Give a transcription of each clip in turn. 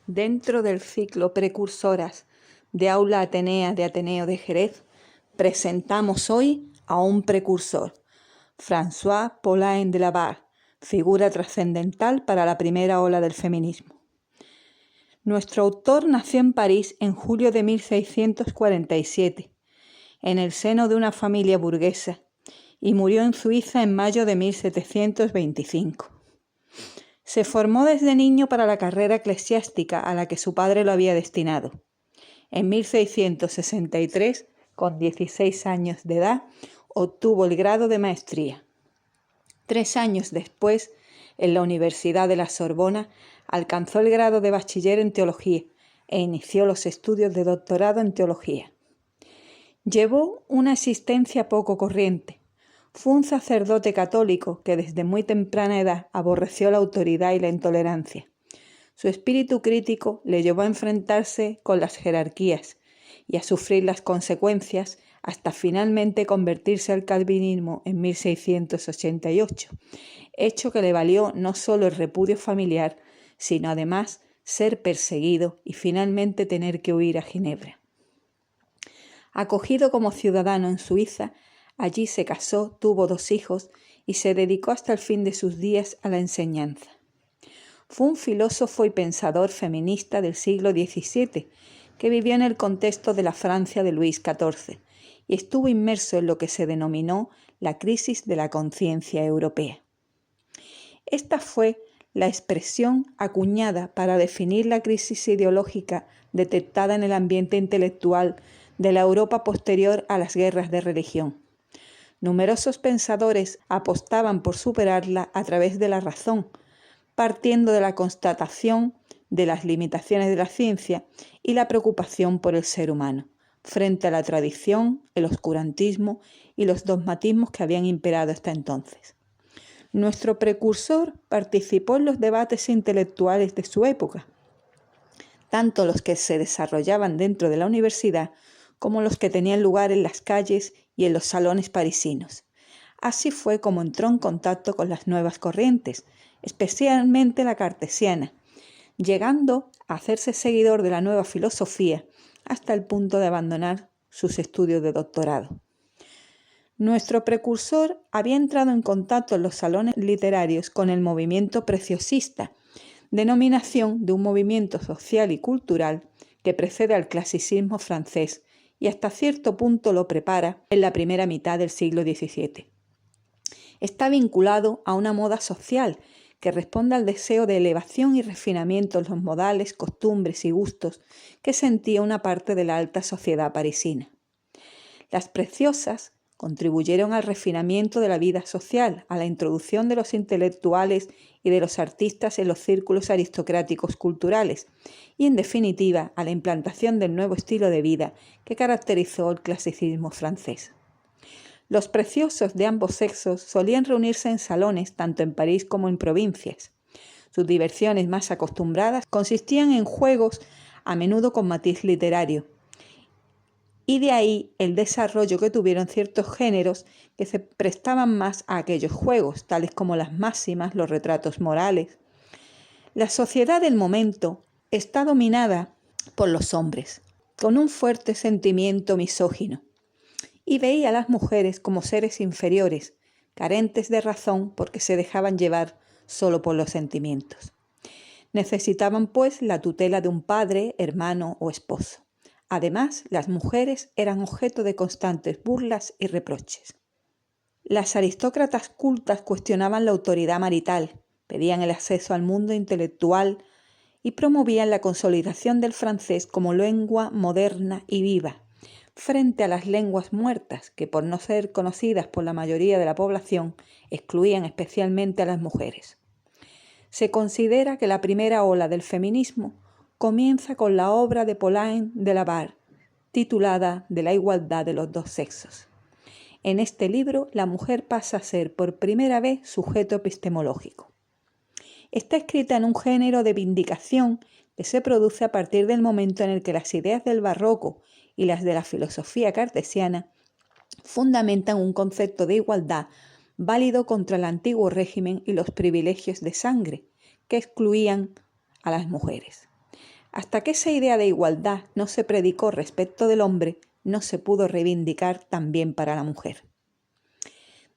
Dentro del ciclo Precursoras de Aula Atenea de Ateneo de Jerez, presentamos hoy a un precursor, François Paulin Delabarre, figura trascendental para la primera ola del feminismo. Nuestro autor nació en París en julio de 1647, en el seno de una familia burguesa, y murió en Suiza en mayo de 1725. Se formó desde niño para la carrera eclesiástica a la que su padre lo había destinado. En 1663, con 16 años de edad, obtuvo el grado de maestría. 3 años después, en la Universidad de la Sorbona, alcanzó el grado de bachiller en teología e inició los estudios de doctorado en teología. Llevó una existencia poco corriente. Fue un sacerdote católico que desde muy temprana edad aborreció la autoridad y la intolerancia. Su espíritu crítico le llevó a enfrentarse con las jerarquías y a sufrir las consecuencias hasta finalmente convertirse al calvinismo en 1688, hecho que le valió no solo el repudio familiar, sino además ser perseguido y finalmente tener que huir a Ginebra. Acogido como ciudadano en Suiza, allí se casó, tuvo 2 hijos y se dedicó hasta el fin de sus días a la enseñanza. Fue un filósofo y pensador feminista del siglo XVII que vivió en el contexto de la Francia de Luis XIV y estuvo inmerso en lo que se denominó la crisis de la conciencia europea. Esta fue la expresión acuñada para definir la crisis ideológica detectada en el ambiente intelectual de la Europa posterior a las guerras de religión. Numerosos pensadores apostaban por superarla a través de la razón, partiendo de la constatación de las limitaciones de la ciencia y la preocupación por el ser humano, frente a la tradición, el oscurantismo y los dogmatismos que habían imperado hasta entonces. Nuestro precursor participó en los debates intelectuales de su época, tanto los que se desarrollaban dentro de la universidad como los que tenían lugar en las calles y en los salones parisinos. Así fue como entró en contacto con las nuevas corrientes, especialmente la cartesiana, llegando a hacerse seguidor de la nueva filosofía hasta el punto de abandonar sus estudios de doctorado. Nuestro precursor había entrado en contacto en los salones literarios con el movimiento preciosista, denominación de un movimiento social y cultural que precede al clasicismo francés y hasta cierto punto lo prepara en la primera mitad del siglo XVII. Está vinculado a una moda social que responde al deseo de elevación y refinamiento en los modales, costumbres y gustos que sentía una parte de la alta sociedad parisina. Las preciosas contribuyeron al refinamiento de la vida social, a la introducción de los intelectuales y de los artistas en los círculos aristocráticos culturales y, en definitiva, a la implantación del nuevo estilo de vida que caracterizó el clasicismo francés. Los preciosos de ambos sexos solían reunirse en salones tanto en París como en provincias. Sus diversiones más acostumbradas consistían en juegos, a menudo con matiz literario, y de ahí el desarrollo que tuvieron ciertos géneros que se prestaban más a aquellos juegos, tales como las máximas, los retratos morales. La sociedad del momento está dominada por los hombres, con un fuerte sentimiento misógino, y veía a las mujeres como seres inferiores, carentes de razón porque se dejaban llevar solo por los sentimientos. Necesitaban, pues, la tutela de un padre, hermano o esposo. Además, las mujeres eran objeto de constantes burlas y reproches. Las aristócratas cultas cuestionaban la autoridad marital, pedían el acceso al mundo intelectual y promovían la consolidación del francés como lengua moderna y viva, frente a las lenguas muertas que, por no ser conocidas por la mayoría de la población, excluían especialmente a las mujeres. Se considera que la primera ola del feminismo comienza con la obra de Paulin Delabarre, titulada De la igualdad de los dos sexos. En este libro, la mujer pasa a ser por primera vez sujeto epistemológico. Está escrita en un género de vindicación que se produce a partir del momento en el que las ideas del barroco y las de la filosofía cartesiana fundamentan un concepto de igualdad válido contra el antiguo régimen y los privilegios de sangre que excluían a las mujeres. Hasta que esa idea de igualdad no se predicó respecto del hombre, no se pudo reivindicar también para la mujer.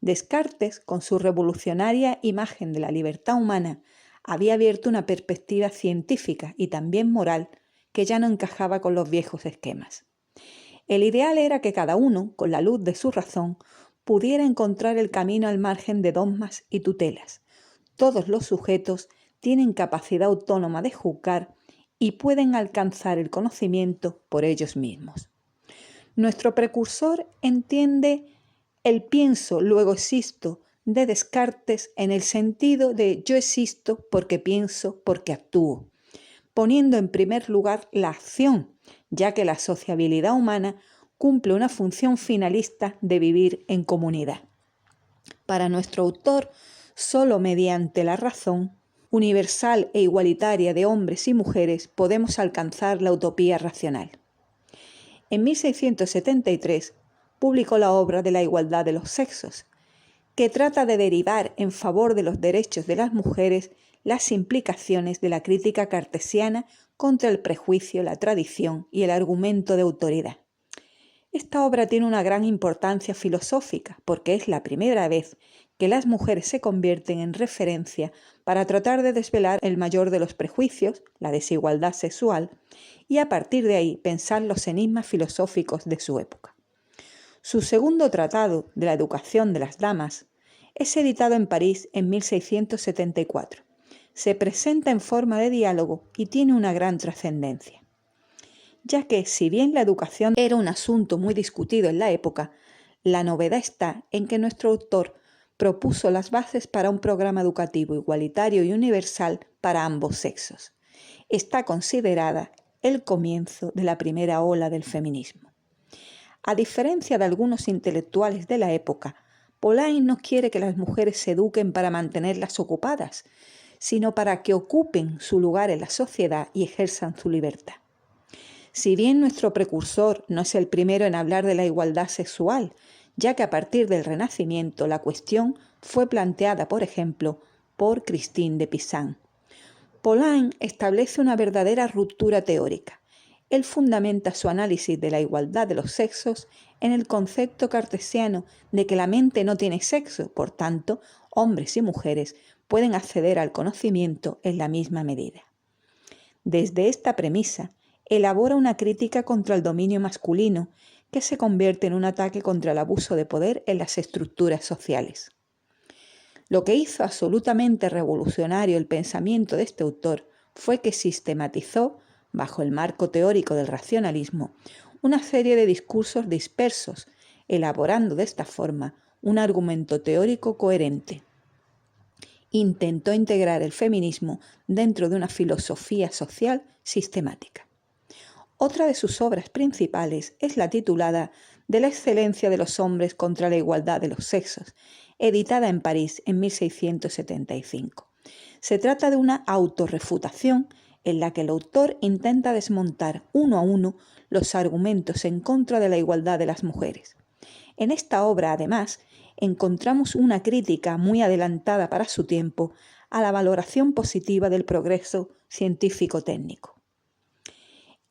Descartes, con su revolucionaria imagen de la libertad humana, había abierto una perspectiva científica y también moral que ya no encajaba con los viejos esquemas. El ideal era que cada uno, con la luz de su razón, pudiera encontrar el camino al margen de dogmas y tutelas. Todos los sujetos tienen capacidad autónoma de juzgar y pueden alcanzar el conocimiento por ellos mismos. Nuestro precursor entiende el pienso, luego existo de Descartes en el sentido de yo existo porque pienso, porque actúo, poniendo en primer lugar la acción, ya que la sociabilidad humana cumple una función finalista de vivir en comunidad. Para nuestro autor, solo mediante la razón universal e igualitaria de hombres y mujeres podemos alcanzar la utopía racional. En 1673 publicó la obra de la igualdad de los sexos, que trata de derivar en favor de los derechos de las mujeres las implicaciones de la crítica cartesiana contra el prejuicio, la tradición y el argumento de autoridad. Esta obra tiene una gran importancia filosófica porque es la primera vez que las mujeres se convierten en referencia para tratar de desvelar el mayor de los prejuicios, la desigualdad sexual, y a partir de ahí pensar los enigmas filosóficos de su época. Su segundo tratado de la educación de las damas es editado en París en 1674. Se presenta en forma de diálogo y tiene una gran trascendencia, ya que si bien la educación era un asunto muy discutido en la época, la novedad está en que nuestro autor propuso las bases para un programa educativo igualitario y universal para ambos sexos. Está considerada el comienzo de la primera ola del feminismo. A diferencia de algunos intelectuales de la época, Pauline no quiere que las mujeres se eduquen para mantenerlas ocupadas, sino para que ocupen su lugar en la sociedad y ejerzan su libertad. Si bien nuestro precursor no es el primero en hablar de la igualdad sexual, ya que a partir del Renacimiento la cuestión fue planteada, por ejemplo, por Christine de Pizan. Pauline establece una verdadera ruptura teórica. Él fundamenta su análisis de la igualdad de los sexos en el concepto cartesiano de que la mente no tiene sexo, por tanto, hombres y mujeres pueden acceder al conocimiento en la misma medida. Desde esta premisa, elabora una crítica contra el dominio masculino que se convierte en un ataque contra el abuso de poder en las estructuras sociales. Lo que hizo absolutamente revolucionario el pensamiento de este autor fue que sistematizó, bajo el marco teórico del racionalismo, una serie de discursos dispersos, elaborando de esta forma un argumento teórico coherente. Intentó integrar el feminismo dentro de una filosofía social sistemática. Otra de sus obras principales es la titulada De la excelencia de los hombres contra la igualdad de los sexos, editada en París en 1675. Se trata de una autorrefutación en la que el autor intenta desmontar uno a uno los argumentos en contra de la igualdad de las mujeres. En esta obra, además, encontramos una crítica muy adelantada para su tiempo a la valoración positiva del progreso científico-técnico.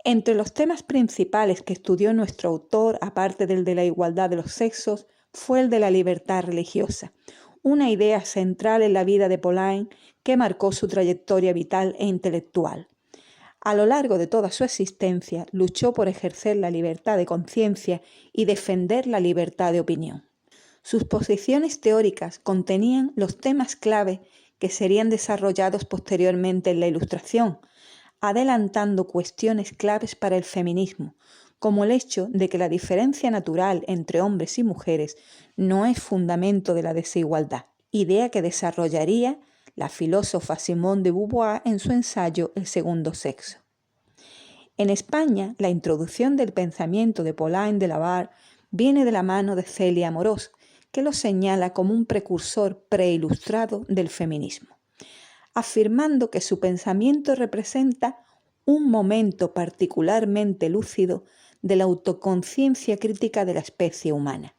Entre los temas principales que estudió nuestro autor, aparte del de la igualdad de los sexos, fue el de la libertad religiosa, una idea central en la vida de Pauline que marcó su trayectoria vital e intelectual. A lo largo de toda su existencia, luchó por ejercer la libertad de conciencia y defender la libertad de opinión. Sus posiciones teóricas contenían los temas clave que serían desarrollados posteriormente en la Ilustración, adelantando cuestiones claves para el feminismo, como el hecho de que la diferencia natural entre hombres y mujeres no es fundamento de la desigualdad, idea que desarrollaría la filósofa Simone de Beauvoir en su ensayo El segundo sexo. En España, la introducción del pensamiento de Pauline de Labarre viene de la mano de Celia Amorós, que lo señala como un precursor preilustrado del feminismo, afirmando que su pensamiento representa un momento particularmente lúcido de la autoconciencia crítica de la especie humana.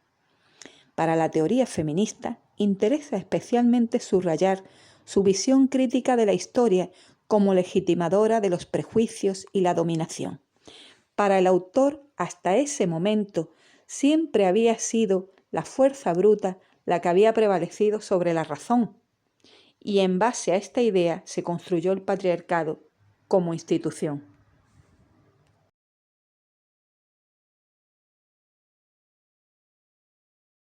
Para la teoría feminista, interesa especialmente subrayar su visión crítica de la historia como legitimadora de los prejuicios y la dominación. Para el autor, hasta ese momento, siempre había sido la fuerza bruta la que había prevalecido sobre la razón, y en base a esta idea se construyó el patriarcado como institución.